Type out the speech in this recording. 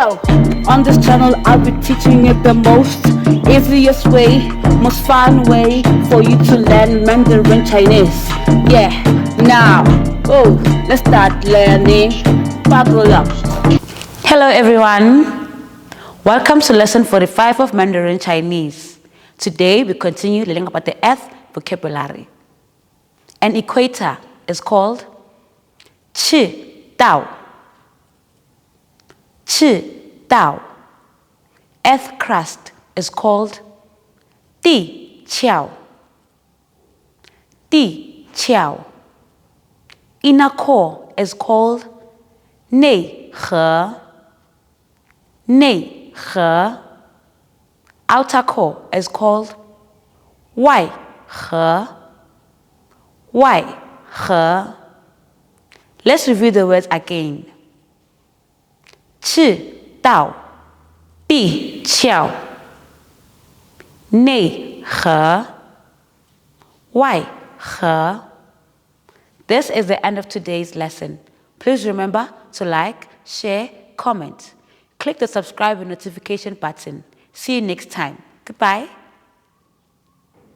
Yo, on this channel I'll be teaching you the most easiest way, most fun way for you to learn Mandarin Chinese. Yeah, now, let's start learning. Buckle up. Hello everyone. Welcome to lesson 45 of Mandarin Chinese. Today we continue learning about the F vocabulary. An equator is called 赤道. 赤道. Earth crust is called 地壳. 地壳. Inner core is called 内核. 内核. Outer core is called 外核. 外核. Let's review the words again. 赤道, 地壳, 内核, 外核. This is the end of today's lesson. Please remember to like, share, comment. Click the subscribe and notification button. See you next time. Goodbye.